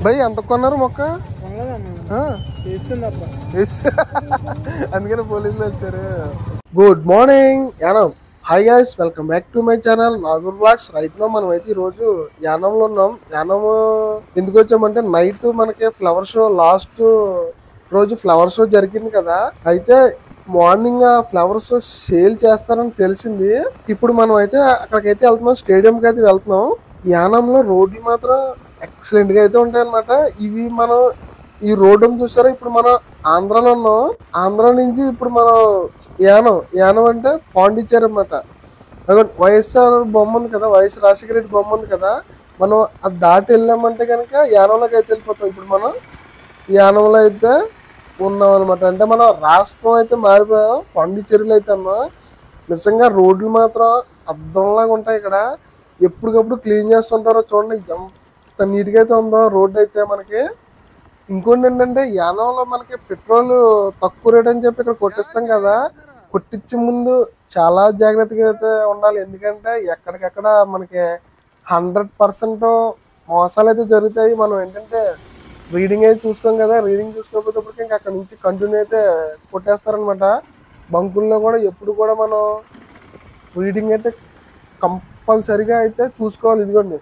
భయ్ ఎంత కొన్నారు మొక్క? అందుకని పోలీసులు వచ్చారు. Good morning Yanam. Hi guys, welcome back to my channel Nagur vlogs. Right లో మనం అయితే ఈ రోజు యానంలో ఉన్నాం. యానం ఎందుకు వచ్చామంటే నైట్ మనకి ఫ్లవర్ షో, లాస్ట్ రోజు ఫ్లవర్ షో జరిగింది కదా. అయితే మార్నింగ్ ఆ ఫ్లవర్ షో సేల్ చేస్తారని తెలిసింది. ఇప్పుడు మనం అయితే అక్కడికైతే వెళ్తున్నాం, స్టేడియం కి అయితే వెళ్తున్నాం. యానంలో రోడ్లు మాత్రం ఎక్సలెంట్ గా అయితే ఉంటాయి అనమాట. ఇవి మనం ఈ రోడ్డును చూసారా, ఇప్పుడు మనం ఆంధ్రాలో ఉన్నాం. ఆంధ్ర నుంచి ఇప్పుడు మనం యానం అంటే పాండిచ్చేరి అనమాట. వైఎస్ఆర్ బొమ్మ ఉంది కదా, వైఎస్ రాజశేఖర రెడ్డి బొమ్మ ఉంది కదా, మనం అది దాటి వెళ్ళామంటే కనుక యానంలోకి అయితే వెళ్ళిపోతాం. ఇప్పుడు మనం యానంలో అయితే ఉన్నాం అనమాట. అంటే మనం రాష్ట్రం అయితే మారిపోయాం, పాండిచ్చేరిలో అయితే ఉన్నాం. నిజంగా రోడ్లు మాత్రం అద్దంలాగా ఉంటాయి. ఇక్కడ ఎప్పటికప్పుడు క్లీన్ చేస్తుంటారో చూడండి, ఎంత నీట్గా అయితే ఉందో రోడ్డు అయితే మనకి. ఇంకోటి ఏంటంటే యానంలో మనకి పెట్రోల్ తక్కువ రేట్ అని చెప్పి ఇక్కడ కొట్టిస్తాం కదా, కొట్టించే ముందు చాలా జాగ్రత్తగా అయితే ఉండాలి. ఎందుకంటే ఎక్కడికెక్కడ మనకి 100% మోసాలు అయితే జరుగుతాయి. మనం ఏంటంటే రీడింగ్ అయితే చూసుకోం కదా, రీడింగ్ చూసుకోకపోతే ఇంకా అక్కడ నుంచి కంటిన్యూ అయితే కొట్టేస్తారనమాట. బంకుల్లో కూడా ఎప్పుడు కూడా మనం రీడింగ్ అయితే కంపల్సరిగా అయితే చూసుకోవాలి. ఇదిగోండి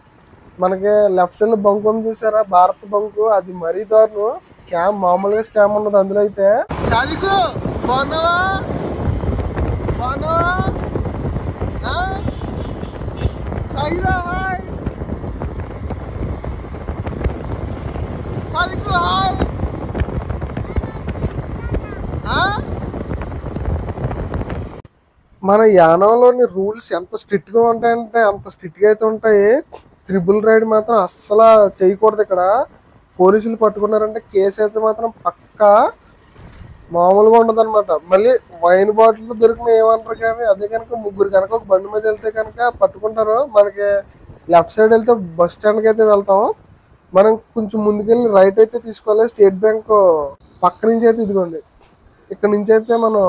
మనకి లెఫ్ట్ సైడ్ లో బంక్ ఉంది చూసారా, భారత్ బంకు, అది మరీ దారుణం. స్కామ్, మామూలుగా స్కామ్ ఉన్నది అందులో అయితే. బాగున్నావా? మన యానంలోని రూల్స్ ఎంత స్ట్రిక్ట్ గా ఉంటాయంటే అంత స్ట్రిక్ట్ గా అయితే ఉంటాయి. ట్రిపుల్ రైడ్ మాత్రం అస్సలు చేయకూడదు. ఇక్కడ పోలీసులు పట్టుకున్నారంటే కేసు అయితే మాత్రం పక్కా మామూలుగా ఉండదు అనమాట. మళ్ళీ వైన్ బాటిల్ దొరికిన ఏమంటారు, కానీ అదే కనుక ముగ్గురు కనుక ఒక బండి మీద వెళ్తే కనుక పట్టుకుంటారు. మనకి లెఫ్ట్ సైడ్ వెళ్తే బస్ స్టాండ్కి అయితే వెళ్తాం. మనం కొంచెం ముందుకెళ్ళి రైట్ అయితే తీసుకోవాలి. స్టేట్ బ్యాంక్ పక్క నుంచి అయితే ఇదిగోండి, ఇక్కడ నుంచి అయితే మనం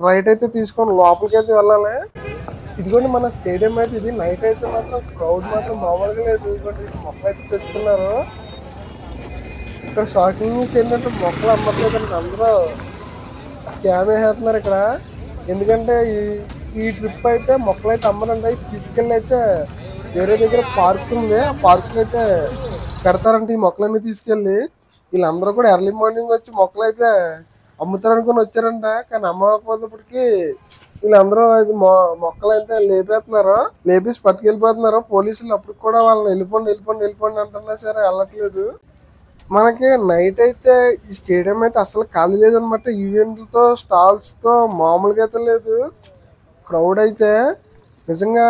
రైట్ అయితే తీసుకొని లోపలికి అయితే వెళ్ళాలి. ఇదిగోండి మన స్టేడియం అయితే ఇది. నైట్ అయితే మాత్రం క్రౌడ్ మాత్రం మామూలుగా లేదు. ఇదిగోండి మొక్కలు అయితే తెచ్చుకున్నారు. ఇక్కడ షాకింగ్ న్యూస్ ఏంటంటే మొక్కలు అమ్మట్లేదండి, అందరూ స్కామ్ వేసేస్తున్నారు ఇక్కడ. ఎందుకంటే ఈ ట్రిప్ అయితే మొక్కలు అయితే అమ్మరండి, తీసుకెళ్ళి అయితే వేరే దగ్గర పార్క్ ఉంది, ఆ పార్క్ అయితే పెడతారంటే ఈ మొక్కలన్నీ తీసుకెళ్ళి. వీళ్ళందరూ కూడా ఎర్లీ మార్నింగ్ వచ్చి మొక్కలు అయితే అమ్ముతారనుకుని వచ్చారంట. కానీ అమ్మకపోతేప్పటికి వీళ్ళందరూ మొక్కలు అయితే లేపేస్తున్నారు, లేపేసి పట్టుకెళ్ళిపోతున్నారు. పోలీసులు అప్పుడు కూడా వాళ్ళని వెళ్ళిపోండి అంటున్నా సరే వెళ్ళట్లేదు. మనకి నైట్ అయితే ఈ స్టేడియం అయితే అసలు ఖాళీ లేదనమాట. ఈవెంట్లతో, స్టాల్స్ తో మామూలుగా అయితే లేదు. క్రౌడ్ అయితే నిజంగా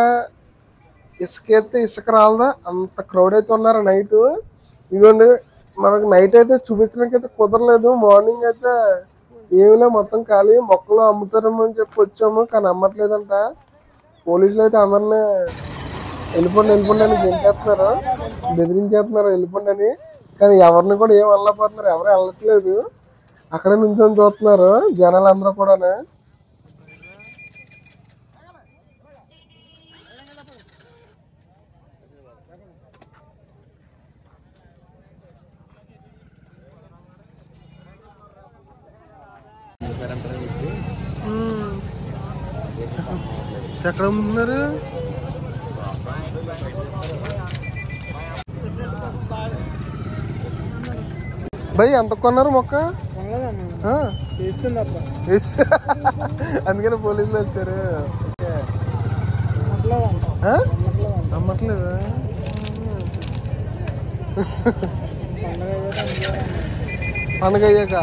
ఇసుక రాలదా అంత క్రౌడ్ అయితే ఉన్నారు నైట్. ఇదిగోండి మనకు నైట్ అయితే చూపించడానికి అయితే కుదరలేదు. మార్నింగ్ అయితే ఏమిలే మొత్తం ఖాళీ. మొక్కలు అమ్ముతారేమో అని చెప్పి వచ్చాము, కానీ అమ్మట్లేదంట. పోలీసులు అయితే అందరినీ వెళ్ళిపోండి అని గెంటేస్తున్నారు, బెదిరించేస్తున్నారు వెళ్ళిపోండి అని. కానీ ఎవరిని కూడా ఏం వెళ్ళకపోతున్నారు, ఎవరు వెళ్ళట్లేదు. అక్కడే నుంచొని చూస్తున్నారు జనాలు అందరూ కూడా. ఎక్కడ అమ్ముతున్నారు? భయ్ ఎంత కొన్నారు మొక్క? అందుకని పోలీసులు వచ్చారు. అమ్మట్లేదు. పండుగ అయ్యాక